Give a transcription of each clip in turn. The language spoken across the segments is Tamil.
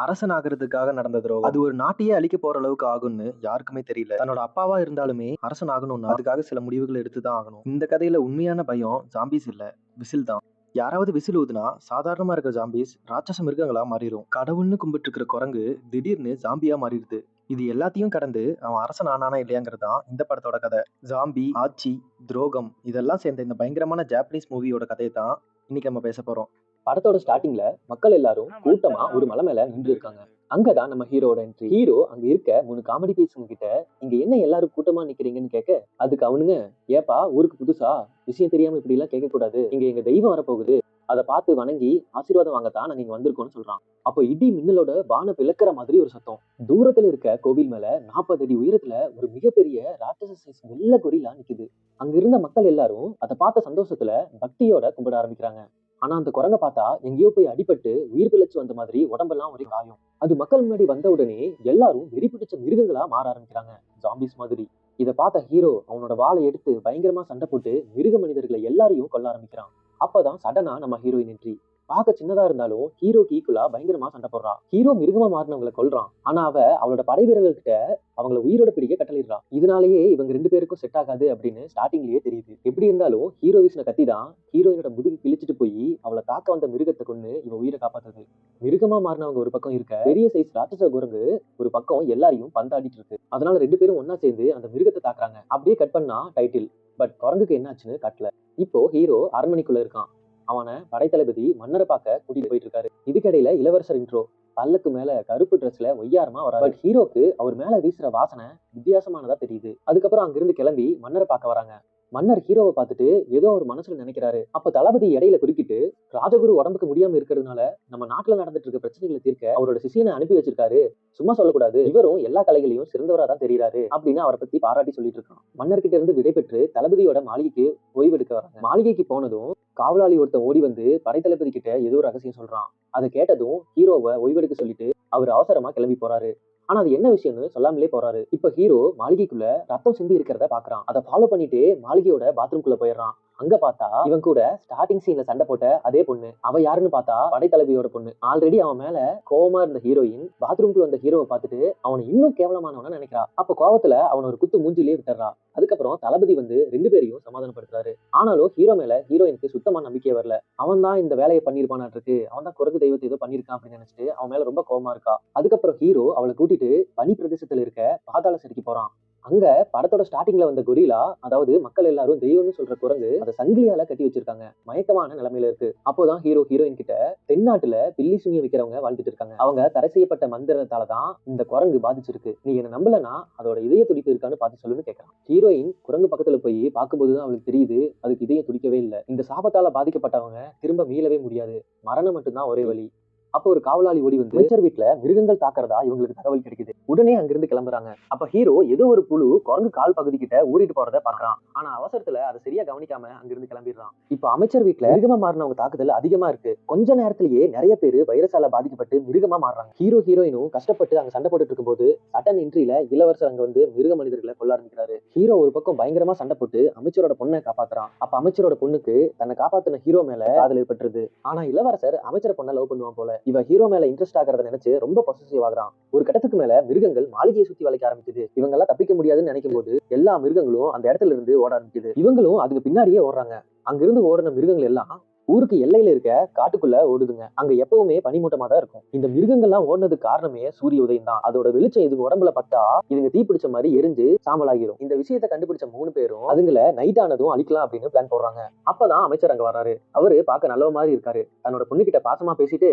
அரசன் ஆகுறதுக்காக நடந்த துரோகம். அது ஒரு நாட்டையே அழிக்க போற அளவுக்கு ஆகும்னு யாருக்குமே தெரியல. தன்னோட அப்பாவா இருந்தாலுமே அரசன் ஆகணும்னா அதுக்காக சில முடிவுகள் எடுத்துதான் ஆகணும். இந்த கதையில உண்மையான பயம் ஜாம்பீஸ் இல்ல, விசில் தான். யாராவது விசில் ஊதுனா சாதாரணமா இருக்கிற ஜாம்பீஸ் ராட்சச மிருகங்களா மாறிடும். கடவுள்னு கும்பிட்டு இருக்கிற குரங்கு திடீர்னு ஜாம்பியா மாறிடுது. இது எல்லாத்தையும் கடந்து அவன் அரசன் ஆனானா இல்லையாங்கிறது தான் இந்த படத்தோட கதை. ஜாம்பி, ஆட்சி, துரோகம் இதெல்லாம் சேர்ந்த இந்த பயங்கரமான ஜாப்பனீஸ் மூவியோட கதையை தான் இன்னைக்கு நம்ம பேச போறோம். படத்தோட ஸ்டார்டிங்ல மக்கள் எல்லாரும் கூட்டமா ஒரு மலை மேல நின்று இருக்காங்க. அங்கதான் நம்ம ஹீரோட என்ட்ரி. ஹீரோ அங்க இருக்க 3 காமெடி பீஸுங்க கிட்ட இங்க என்ன எல்லாரும் கூட்டமா நிக்கிறீங்கன்னு கேட்க, அதுக்கு அவனுங்க, ஏப்பா ஊருக்கு புதுசா, விஷயம் தெரியாம இப்படி எல்லாம் கேட்க கூடாது, இங்க எங்க தெய்வம் வரப்போகுது, அதை பார்த்து வணங்கி ஆசீர்வாதம் வாங்கத்தான் நாங்க இங்க வந்திருக்கோம்னு சொல்றான். அப்போ இடி மின்னலோட வான பிளக்கிற மாதிரி ஒரு சத்தம். தூரத்துல இருக்க கோவில் மேல 40 அடி உயரத்துல ஒரு மிகப்பெரிய ராட்சச சைஸ் வெள்ள கொரில்லா நிக்குது. அங்க இருந்த மக்கள் எல்லாரும் அதை பார்த்த சந்தோஷத்துல பக்தியோட கும்பிட ஆரம்பிக்கிறாங்க. ஆனா அந்த குரங்க பார்த்தா எங்கேயோ போய் அடிபட்டு உயிர் பிழைச்சு வந்த மாதிரி உடம்பெல்லாம் ஒரே காயம். அது மக்கள் முன்னாடி வந்த உடனே எல்லாரும் வெறி பிடிச்ச மிருகங்களா மாற ஆரம்பிக்கிறாங்க, ஜாம்பிஸ் மாதிரி. இதை பார்த்த ஹீரோ அவனோட வாளை எடுத்து பயங்கரமா சண்டை போட்டு மிருக மனிதர்களை எல்லாரையும் கொல்ல ஆரம்பிக்கிறான். அப்பதான் சடனா நம்ம ஹீரோயின் என்ட்ரி. பார்க்க சின்னதா இருந்தாலும் ஹீரோக்கு ஈக்குவலா பயங்கரமா சண்டை போடுறான். ஹீரோ மிருகமா மாறினவங்களை கொல்றான். ஆனா அவளோட படை வீரர்கள் கிட்ட அவங்கள உயிரோட பிடிக்க கட்டளிடுறான். இதனாலேயே இவங்க 2 பேருக்கும் செட் ஆகாது அப்படின்னு ஸ்டார்டிங்லயே தெரியுது. எப்படி இருந்தாலும் ஹீரோ வீசின கத்தி தான் ஹீரோயினோட முதுகு கிழிச்சிட்டு போய் அவளை தாக்க வந்த மிருகத்தை கொண்டு இவன் உயிரை காப்பாத்துது. மிருகமா மாறினவங்க ஒரு பக்கம் இருக்க, பெரிய சைஸ் ராட்சச குரங்கு ஒரு பக்கம் எல்லாரையும் பந்தாடிட்டு இருக்கு. அதனால 2 பேரும் ஒன்னா சேர்ந்து அந்த மிருகத்தை தாக்குறாங்க. அப்படியே கட் பண்ணா டைட்டில். பட் குரங்குக்கு என்னாச்சுன்னு காட்டல. இப்போ ஹீரோ அரண்மனைக்குள்ள இருக்கான். அவனை படைத்தளபதி மன்னரை பார்க்க கூட்டிட்டு போயிட்டு இருக்காரு. இதுக்கிடையில இளவரசர் இன்ட்ரோ. பல்லக்கு மேல கருப்பு ட்ரெஸ்ல ஒய்யாரமா வராரு. பட் ஹீரோக்கு அவர் மேல வீசுற வாசனை வித்தியாசமானதா தெரியுது. அதுக்கப்புறம் அங்கிருந்து கிளம்பி மன்னரை பார்க்க வராங்க. மன்னர் ஹீரோவை பார்த்துட்டு ஏதோ ஒரு மனசுல நினைக்கிறாரு. அப்ப தளபதி இடையில குறுக்கிட்டு, ராஜகுரு உடம்புக்கு முடியாம இருக்கிறதுனால நம்ம நாட்டுல நடந்துட்டு இருக்க பிரச்சனைகளை தீர்க்க அவரோட சிஷியனை அனுப்பி வச்சிருக்காரு, சும்மா சொல்லக்கூடாது, இவரும் எல்லா கலைகளையும் சிறந்தவரா தான் தெரியுறாரு அப்படின்னு அவரை பத்தி பாராட்டி சொல்லிட்டு இருக்கான். மன்னர்கிட்ட இருந்து விடை பெற்று தளபதியோட மாளிகைக்கு ஓய்வெடுக்க வராங்க. மாளிகைக்கு போனதும் காவலாளி ஒருத்தன் ஓடி வந்து படைத்தளபதி கிட்ட ஏதோ ரகசியம் சொல்றான். அதை கேட்டதும் ஹீரோவை ஓய்வெடுக்க சொல்லிட்டு அவர் அவசரமா கிளம்பி போறாரு. ஆனா அது என்ன விஷயம்னு சொல்லாமலே போறாரு. இப்ப ஹீரோ மாளிகைக்குள்ள ரத்தம் சிந்தி இருக்கிறத பாக்குறான். அதை ஃபாலோ பண்ணிட்டு மாளிகையோட பாத்ரூம்குள்ள போயிடுறான். அங்க பார்த்தா இவன் கூட ஸ்டார்டிங் சீன்ல சண்டை போட்ட அதே பொண்ணு. அவ யாருன்னு பார்த்தா படைத்தளபதியோட பொண்ணு. ஆல்ரெடி அவன் மேல கோவமா இருந்த ஹீரோயின் பாத்ரூம்குள்ள வந்த ஹீரோவை பார்த்துட்டு அவனை இன்னும் கேவலமானவன நினைக்கிறா. அப்ப கோவத்துல அவன் ஒரு குத்து மூஞ்சிலே விட்டுறா. அதுக்கப்புறம் தளபதி வந்து 2 பேரையும் சமாதானப்படுத்துறாரு. ஆனாலும் ஹீரோ மேல ஹீரோயினுக்கு சுத்தமா நம்பிக்கை வரல. அவன் தான் இந்த வேலையை பண்ணிருப்பானாட்டிருக்கு, அவன் தான் குரங்கு தெய்வத்தை ஏதோ பண்ணிருக்கான் அப்படின்னு நினைச்சிட்டு அவன் மேல ரொம்ப கோவமா இருக்கா. அதுக்கப்புறம் ஹீரோ அவளை கூட்டிட்டு பனி பிரதேசத்துல இருக்க பாதாள சிறைக்கு போறான். அங்க படத்தோட ஸ்டார்டிங்ல வந்த கொரிலா, அதாவது மக்கள் எல்லாரும் தெய்வம்னு சொல்ற குரங்கு, அதை சங்கிலியால கட்டி வச்சிருக்காங்க. மயக்கமான நிலைமையில இருக்கு. அப்போதான் ஹீரோ ஹீரோயின் கிட்ட, தென்னாட்டுல பில்லி சுனிய வைக்கிறவங்க வாழ்ந்துட்டு இருக்காங்க, அவங்க தடை செய்யப்பட்ட மந்திரத்தாலதான் இந்த குரங்கு பாதிச்சிருக்கு, நீ என்ன நம்பலன்னா அதோட இதய துடிப்பு இருக்கான்னு பார்த்து சொல்லுன்னு கேட்கறான். ஹீரோயின் குரங்கு பக்கத்துல போய் பார்க்கும்போதுதான் அவளுக்கு தெரியுது அதுக்கு இதயம் துடிக்கவே இல்லை. இந்த சாபத்தால பாதிக்கப்பட்டவங்க திரும்ப மீளவே முடியாது, மரணம் மட்டும்தான் ஒரே வழி. அப்போ ஒரு காவலாளி ஓடி வந்து அமைச்சர் வீட்டுல மிருகங்கள் தாக்குறதா இவங்களுக்கு தகவல் கிடைக்குது. உடனே அங்கிருந்து கிளம்புறாங்க. அப்ப ஹீரோ ஏதோ ஒரு புழு குரங்கு கால் பகுதி கிட்ட ஊறிட்டு போறத பாக்குறான். ஆனா அவசரத்துல அதை சரியா கவனிக்காம அங்கிருந்து கிளம்பிடுறான். இப்ப அமைச்சர் வீட்டுல மிருகமா மாறினவங்க தாக்குதல் அதிகமா இருக்கு. கொஞ்ச நேரத்திலேயே நிறைய பேரு வைரஸால பாதிக்கப்பட்டு மிருகமா மாறுறாங்க. ஹீரோ ஹீரோயினும் கஷ்டப்பட்டு அங்க சண்டை போட்டுட்டு இருக்கும் போது சட்டன் என்ட்ரியில இளவரசர் அங்க வந்து மிருக மனிதர்களை கொல்ல ஆரம்பிக்கிறாரு. ஹீரோ ஒரு பக்கம் பயங்கரமா சண்டை போட்டு அமைச்சரோட பொண்ணை காப்பாத்துறான். அப்ப அமைச்சரோட பொண்ணுக்கு தன்னை காப்பாத்தின ஹீரோ மேல காதல் ஏற்பட்டுருது. ஆனா இளவரசர் அமைச்சர் பொண்ணை லவ் பண்ணுவான் போல. இவ ஹீரோ மேல இன்ட்ரெஸ்ட் ஆகிறத நினைச்சு ரொம்ப பொசசிவ் ஆகுறான். ஒரு கட்டத்துக்கு மேல மிருகங்கள் மாளிகையை சுத்தி வளைக்க ஆரம்பிக்குது. இவங்க எல்லாம் தப்பிக்க முடியாதுன்னு நினைக்கும் போது எல்லா மிருகங்களும் அந்த இடத்துல இருந்து ஓட ஆரம்பிக்குது. இவங்களும் அதுக்கு பின்னாடியே ஓடுறாங்க. அங்கிருந்து ஓடின மிருகங்கள் எல்லாம் ஊருக்கு எல்லையில இருக்க காட்டுக்குள்ள ஓடுதுங்க. அங்க எப்பவுமே பனிமூட்டமா தான் இருக்கும். இந்த மிருகங்கள்லாம் ஓடுனதுக்கு காரணமே சூரிய உதயம் தான். அதோட வெளிச்சம் இதுங்க உடம்புல பத்தா இதுங்க தீ பிடிச்ச மாதிரி எரிஞ்சு சாம்பலாகிரும். இந்த விஷயத்தை கண்டுபிடிச்ச 3 பேரும் அதுங்களை நைட் ஆனதும் அழிக்கலாம் அப்படின்னு பிளான் போடுறாங்க. அப்பதான் அமைச்சர் அங்க வராரு. அவரு பார்க்க நல்ல மாதிரி இருக்காரு. தன்னோட பொண்ணு கிட்ட பாசமா பேசிட்டு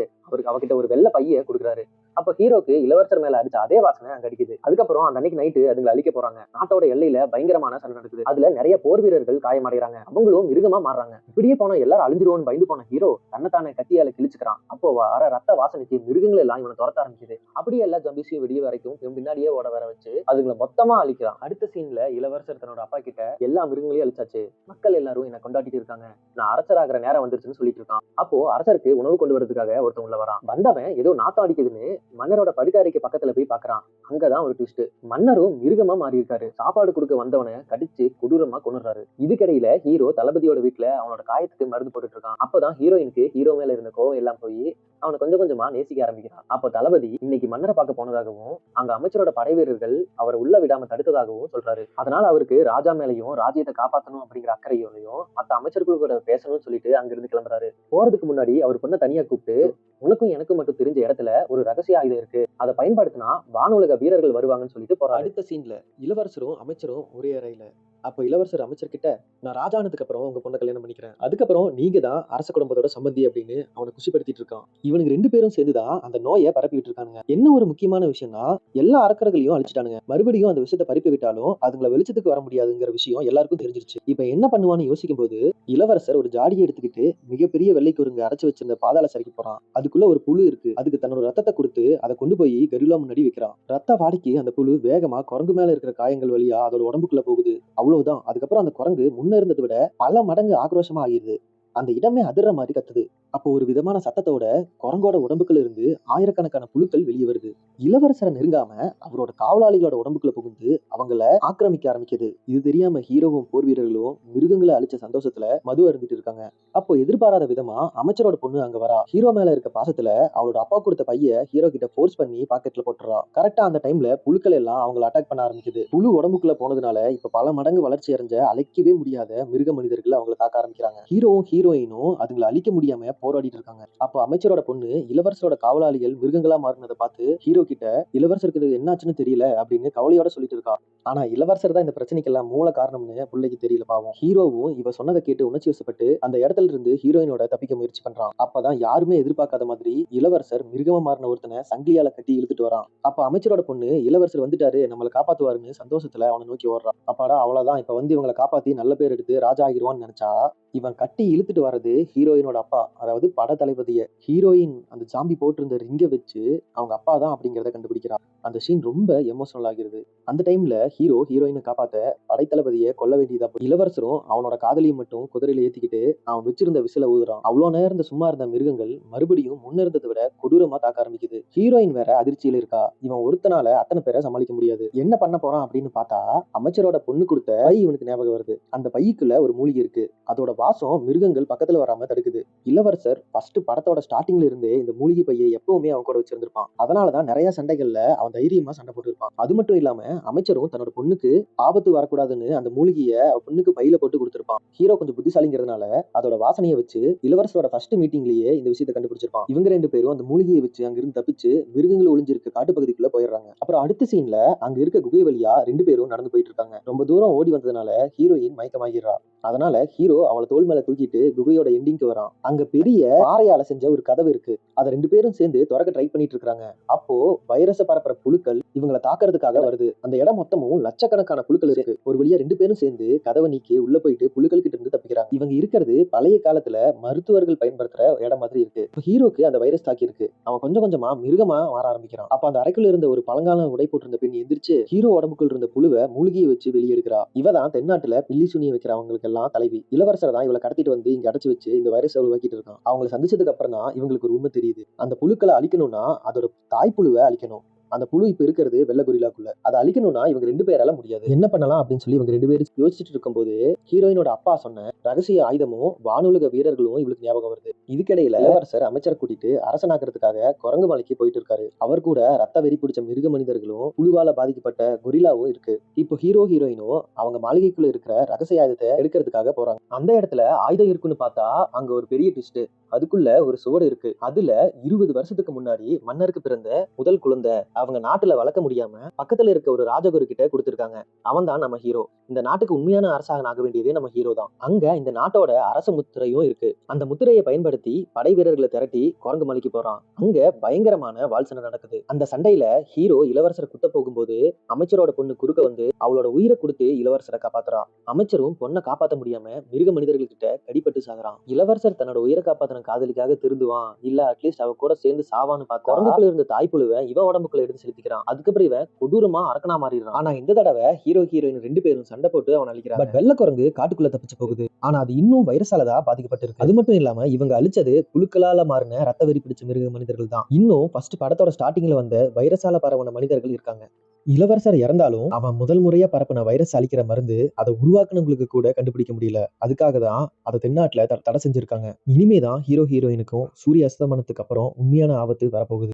அவகிட்ட ஒரு வெள்ளை பைய கொடுக்குறாரு. அப்ப ஹீரோக்கு இளவரசர் மேல அடிச்ச அதே வாசனை அங்க அடிக்குது. அதுக்கப்புறம் அந்த அன்னைக்கு நைட்டு அதுங்களை அழிக்க போறாங்க. நாட்டோட எல்லையில பயங்கரமான சண்டை நடக்குது. அதுல நிறைய போர் வீரர்கள் காயமடைறாங்க. அவங்களும் மிருகமா மாறுறாங்க. இப்படியே போனா எல்லாரும் அழிஞ்சிருவோம்னு பயந்து போன ஹீரோ தன்னைத்தானே கத்தியால கிழிச்சுக்கிறான். அப்போ வர ரத்த வாசனைக்கு மிருகங்கள் எல்லாம் இவனை துரத்த ஆரம்பிக்குது. அப்படியே எல்லா ஜம்பிஸையும் விடிய வரைக்கும் இவன் பின்னாடியே ஓட வர வச்சு அதுங்களை மொத்தமா அழிக்கிறான். அடுத்த சீன்ல இளவரசர் தன்னோட அப்பா கிட்ட எல்லா மிருகங்களையும் அழிச்சாச்சு, மக்கள் எல்லாரும் என்ன கொண்டாடிட்டு இருக்காங்க, நான் அரசராகிற நேரம் வந்துருச்சுன்னு சொல்லிட்டு இருக்கான். அப்போ அரசருக்கு உணவு கொண்டு வரதுக்காக ஒருத்தன் உள்ள வரான். வந்தவன் ஏதோ நாத்தம் அடிக்குதுன்னு மன்னரோட படுக்கை அறைக்கு பக்கத்துல போய் பாக்குறான். அங்கதான் ஒரு ட்விஸ்ட். மன்னரும் மிருகமா மாறி இருக்காரு. சாப்பாடு கொடுக்க வந்தவனை கடிச்சு கொடூரமா கொன்னுறாரு. இதுக்கிடையில ஹீரோ தளபதியோட வீட்டுல அவனோட காயத்துக்கு மருந்து போட்டுட்டு இருக்கான். அப்பதான் ஹீரோயினுக்கு ஹீரோ மேல இருந்த கோவம் எல்லாம் போய் அவனை கொஞ்சம் கொஞ்சமா நேசிக்க ஆரம்பிக்கிறான். அப்போ தளபதி இன்னைக்கு மன்னரை பார்க்க போனதாகவும் அங்க அமைச்சரோட படை வீரர்கள் அவரை உள்ள விடாம தடுத்ததாகவும் சொல்றாரு. அதனால அவருக்கு ராஜா மேலையும் ராஜ்யத்தை காப்பாற்றணும் அப்படிங்கிற அக்கறையோடையும் மத்த அமைச்சர்கள் கூட பேசணும்னு சொல்லிட்டு அங்கிருந்து கிளம்புறாரு. போறதுக்கு முன்னாடி அவர் பொண்ணை தனியா கூப்பிட்டு, உனக்கும் எனக்கும் மட்டும் தெரிஞ்ச இடத்துல ஒரு ரகசிய ஆயுதம் இருக்கு, அதை பயன்படுத்தினா வானுலக வீரர்கள் வருவாங்கன்னு சொல்லிட்டு போறாரு. அடுத்த சீன்ல இளவரசரும் அமைச்சரும் ஒரே அறையில. அப்ப இளவரசர் அமைச்சர் கிட்ட, நான் ராஜானதுக்கு அப்புறம் உங்க பொண்ணை கல்யாணம் பண்ணிக்கிறேன், அதுக்கப்புறம் நீங்க தான் அரச குடும்பத்தோட சம்பந்தி அப்படின்னு அவனை குஷிப்படுத்திட்டு இருக்கான். இவனுக்கு 2 பேரும் சேர்ந்துதான் அந்த நோயை பரப்பிட்டு இருக்கானுங்க. என்ன ஒரு முக்கியமான விஷயம்னா, எல்லா அரக்கர்களையும் அழிச்சிட்டானுங்க. மறுபடியும் அந்த விஷயத்தை பரப்பி விட்டாலும் அதுங்களை வெளிச்சத்துக்கு வர முடியாதுங்கிற விஷயம் எல்லாருக்கும் தெரிஞ்சிருச்சு. இப்ப என்ன பண்ணுவான்னு யோசிக்கும் போது இளவரசர் ஒரு ஜாடியை எடுத்துக்கிட்டு மிகப்பெரிய வெள்ளை குரங்கு அரைச்சு வச்சிருந்த பாதாள சிறைக்கு போறான். அதுக்குள்ள ஒரு புழு இருக்கு. அதுக்கு தன்னோட ரத்தத்தை கொடுத்து அதை கொண்டு போய் கருலா முன்னாடி வைக்கிறான். ரத்த வாடிக்கு அந்த புழு வேகமா குரங்கு மேல இருக்கிற காயங்கள் வழியா அதோட உடம்புக்குள்ள போகுது. அவ்வளவுதான். அதுக்கப்புறம் அந்த குரங்கு முன்ன இருந்ததை விட பல மடங்கு ஆக்ரோஷமா ஆகிடுது. அந்த இடமே அதிர்ற மாதிரி கத்துது. அப்போ ஒரு விதமான சத்தத்தோட குரங்கோட உடம்புக்குள்ள இருந்து ஆயிரக்கணக்கான புழுக்கள் வெளியே வருது. இளவரசரை நெருங்காம அவரோட காவலாளிகளோட உடம்புக்குள்ள புகுந்து அவங்கள ஆக்கிரமிக்க ஆரம்பிக்குது. இது தெரியாம ஹீரோவும் போர் வீரர்களும் மிருகங்களை அழிச்ச சந்தோஷத்துல மது அருந்திட்டு இருக்காங்க. அப்போ எதிர்பாராத விதமா அமைச்சரோட பொண்ணு அங்க வரா. ஹீரோ மேல இருக்க பாசத்துல அவளோட அப்பா கொடுத்த பைய ஹீரோ கிட்ட ஃபோர்ஸ் பண்ணி பாக்கெட்ல போட்டுறா. கரெக்டா அந்த டைம்ல புழுக்கள் எல்லாம் அவங்களை அட்டாக் பண்ண ஆரம்பிக்குது. புழு உடம்புக்குள்ள போனதுனால இப்ப பல மடங்கு வளர்ச்சி அடைஞ்ச அழைக்கவே முடியாத மிருக மனிதர்கள் அவங்களை தாக்க ஆரம்பிக்கிறாங்க. ஹீரோவும் ஹீரோயினும் அதுங்களை அழிக்க முடியாம போராடிட்டு இருக்காங்க. அப்போ அமைச்சரோட பொண்ணு இளவரசரோட காவலாளிகள் மிருகங்களா மாறினதை பார்த்து ஹீரோ கிட்ட, இளவரசருக்கு என்னாச்சுன்னு தெரியல அப்படின்னு கவலையோட சொல்லிட்டு இருக்கா. ஆனா இளவரசர் தான் இந்த பிரச்சனைக்கெல்லாம் மூல காரணம்னு பிள்ளைக்கு தெரியல பாவம். ஹீரோவும் இவ சொன்னதை கேட்டு உணர்ச்சி வசப்பட்டு அந்த இடத்துல இருந்து ஹீரோயினோட தப்பிக்க முயற்சி பண்றான். அப்பதான் யாருமே எதிர்பார்க்காத மாதிரி இளவரசர் மிருகமா மாறின ஒருத்தனை சங்கிலியால கட்டி இழுத்துட்டு வரான். அப்ப அமைச்சரோட பொண்ணு, இளவரசர் வந்துட்டாரு, நம்மளை காப்பாத்துவாருன்னு சந்தோஷத்துல அவனை நோக்கி ஓடுறான். அப்பாடா அவ்வளவுதான், இப்ப வந்து இவங்களை காப்பாத்தி நல்ல பேர் எடுத்து ராஜா ஆகிருவான்னு நினைச்சா இவன் கட்டி இழுத்துட்டு வர்றது ஹீரோயினோட அப்பா, அதாவது பட தளபதிய. ஹீரோயின் அந்த ஜாம்பி போட்டிருந்த ரிங்க வச்சு அவங்க அப்பா தான் அப்படிங்கிறத கண்டுபிடிக்கிறான். அந்த சீன் ரொம்ப எமோஷனல் ஆகிறது. அந்த டைம்ல ஹீரோ ஹீரோயினை காப்பாத்த படைத்தளபதியை கொல்ல வேண்டியதா. இளவரசரும் அவனோட காதலியும் மட்டும் குதிரையில ஏத்திக்கிட்டு அவன் வச்சிருந்த விசில ஊதுறான். அவ்வளவு நேரம் சும்மா இருந்த மிருகங்கள் மறுபடியும் முன்ன இருந்ததை விட கொடூரமா தாக்க ஆரம்பிக்குது. ஹீரோயின் வேற அதிர்ச்சியில இருக்கா. இவன் ஒருத்தனால அத்தனை பேரை சமாளிக்க முடியாது. என்ன பண்ண போறான் அப்படின்னு பார்த்தா அமைச்சரோட பொண்ணு கொடுத்த பை இவனுக்கு ஞாபகம் வருது. அந்த பைக்குள்ள ஒரு மூலிகை இருக்கு. அதோட வாசம் மிருகங்கள் பக்கத்துல வராம தடுக்குது. இளவரசர் ஃபர்ஸ்ட் படத்தோட ஸ்டார்டிங்ல இருந்தே இந்த மூலிகை பையை எப்பவுமே அவன் கூட வச்சிருந்திருப்பான். அதனாலதான் நிறைய சண்டைகள்ல அவன் தைரியமா சண்டை போட்டுருப்பான். அது மட்டும் இல்லாம அமைச்சரும் தன்னோட பொண்ணுக்கு ஆபத்து வரக்கூடாதுன்னு அந்த மூலிகையை பொண்ணுக்கு பையில போட்டு கொடுத்திருப்பான். ஹீரோ கொஞ்சம் புத்திசாலிங்கிறதுனால அதோட வாசனையை வச்சு இளவரசரோட ஃபர்ஸ்ட் மீட்டிங்லயே இந்த விஷயத்தை கண்டுபிடிச்சிருப்பான். இவங்க 2 பேரும் அந்த மூலிகையை வச்சு அங்கிருந்து தப்பிச்சு மிருகங்கள் ஒளிஞ்சிருக்க காட்டுப்பகுதிக்குள்ள போயிடுறாங்க. அப்புறம் அடுத்த சீன்ல அங்க இருக்க குகை வழியா 2 பேரும் நடந்து போயிட்டு இருக்காங்க. ரொம்ப தூரம் ஓடி வந்ததுனால ஹீரோயின் மயக்கமாகிறா. அதனால ஹீரோ அவளை தோல் மேல தூக்கிட்டு குகையோட எண்டிங்க்கு வரான். அங்க பெரிய பாறையால செஞ்ச ஒரு கதவு இருக்கு. அதை 2 பேரும் சேர்ந்து திறக்க ட்ரை பண்ணிட்டு இருக்காங்க. அப்போ வைரஸ பரப்புற புழுக்கள் இவங்களை தாக்குறதுக்காக வருது. அந்த இடம் மொத்தமும் லட்சக்கணக்கான புழுக்கள் இருக்கு. ஒரு வழியா 2 பேரும் சேர்ந்து கதவை நீக்கி உள்ள போயிட்டு புழுக்கள் கிட்ட இருந்து தப்பிக்கிறாங்க. இவங்க இருக்கிறது பழைய காலத்துல மருத்துவர்கள் பயன்படுத்துற இடம் மாதிரி இருக்கு. ஹீரோக்கு அந்த வைரஸ் தாக்கி இருக்கு. அவன் கொஞ்சம் கொஞ்சமா மிருகமா மாற ஆரம்பிக்கிறான். அப்ப அந்த அறைக்குள்ள இருந்த ஒரு பழங்கால உடை போட்டிருந்த பெண் எந்திரிச்சு ஹீரோ உடம்புக்குள் இருந்த புழுவை மூலிகையை வச்சு வெளியெடுக்கிறா. இவதான் தென்னாட்டுல பில்லி சுனிய வைக்கிறவங்களுக்கு எல்லாம் தலைவி. இளவரசர் தான் இவளை கடத்திட்டு வந்து இங்க அடைச்சு வச்சு இந்த வைரஸ் உருவாக்கிட்டு இருக்கான். அவங்களை சந்திச்சதுக்கு அப்புறம் தான் இவங்களுக்கு ஒரு உண்மை தெரியுது. அந்த புழுக்களை அழிக்கணும்னா அதோட தாய்ப்புழுவை அழிக்கணும். அந்த புழு இப்ப இருக்கிறது வெள்ள கொரில்லாக்குள்ள. அதை அழிக்கணும்னா இவங்க 2 பேரால முடியாது. என்ன பண்ணலாம் அப்படின்னு சொல்லி இவங்க 2 பேரும் யோசிச்சுட்டு இருக்கும்போது ஹீரோயினோட அப்பா சொன்ன ரகசிய ஆயுதமும் வானுலக வீரர்களும் இவளுக்கு ஞாபகம் வருது. இதுக்கிடையில இளவரசர் அமைச்சரை கூட்டிட்டு அரசனாக்கிறதுக்காக குரங்கு மலைக்கு போயிட்டு இருக்காரு. அவர் கூட ரத்த வெறி பிடிச்ச மிருக மனிதர்களும் புழுவால பாதிக்கப்பட்ட கொரில்லாவும் இருக்கு. இப்போ ஹீரோ ஹீரோயினும் அவங்க மாளிகைக்குள்ள இருக்கிற ரகசிய ஆயுதத்தை எடுக்கிறதுக்காக போறாங்க. அந்த இடத்துல ஆயுதம் இருக்குன்னு பார்த்தா அங்க ஒரு பெரிய ட்விஸ்ட். அதுக்குள்ள ஒரு சுவடு இருக்கு. அதுல 20 வருஷத்துக்கு முன்னாடி மன்னருக்கு பிறந்த முதல் குழந்தை அவங்க நாட்டுல வளர்க்க முடியாம பக்கத்துல இருக்க ஒரு ராஜகுரு கிட்ட கொடுத்திருக்காங்க. அவன் தான் நம்ம ஹீரோ. இந்த நாட்டுக்கு உண்மையான அரசாங்கம் ஆக வேண்டியதே நம்ம ஹீரோ தான். அங்க இந்த நாட்டோட அரச முத்திரையும் இருக்கு. அந்த முத்திரையை பயன்படுத்தி படை வீரர்களை திரட்டி குரங்கு மலைக்கு போறான். அங்க பயங்கரமான வாள் சண்டை நடக்குது. அந்த சண்டையில ஹீரோ இளவரசரை குத்த போகும்போது அமைச்சரோட பொண்ணு குறுக்க வந்து அவளோட உயிரை கொடுத்து இளவரசரை காப்பாத்துறான். அமைச்சரும் பொண்ணை காப்பாற்ற முடியாம மிருக மனிதர்கள் கிட்ட கடிப்பட்டு சாகுறான். இளவரசர் தன்னோட உயிரை காப்பாத்தின தன் காதலிக்காக திருந்துவான், இல்ல அட்லீஸ்ட் அவ கூட சேர்ந்து சாவான்னு பார்த்தா குரங்குக்குள்ள இருந்த தாய்ப்புழுவை இவன் உடம்புக்குள்ள எடுத்து செலுத்திக்கிறான். அதுக்கப்புறம் இவன் கொடூரமா அரக்கனா மாறிடுறான். ஆனா இந்த தடவை ஹீரோ ஹீரோயின் 2 பேரும் சண்டை போட்டு அவன் அழிக்கிறாங்க. பட் வெள்ளை குரங்கு காட்டுக்குள்ள தப்பிச்சு போகுது. ஆனா அது இன்னும் வைரஸால தான் பாதிக்கப்பட்டிருக்கு. அது மட்டும் இல்லாம இவங்க அழிச்சது புழுக்களால மாறின ரத்த வெறி பிடிச்ச மிருக மனிதர்கள் தான். இன்னும் ஃபர்ஸ்ட் படத்தோட ஸ்டார்டிங்ல வந்த வைரஸால பரவன மனிதர்கள் இருக்காங்க. இளவரசர் இறந்தாலும் அவன் முதல் முறையா பரப்பின வைரஸ் அழிக்கிற மருந்து அதை உருவாக்குனவங்களுக்கு கூட கண்டுபிடிக்க முடியல. அதுக்காக தான் அதை தென்னாட்டுல தடை செஞ்சிருக்காங்க. இனிமேதான் ஹீரோ ஹீரோயினுக்கும் சூரிய அஸ்தமனத்துக்கு அப்புறம் உண்மையான ஆபத்து வரப்போகுது.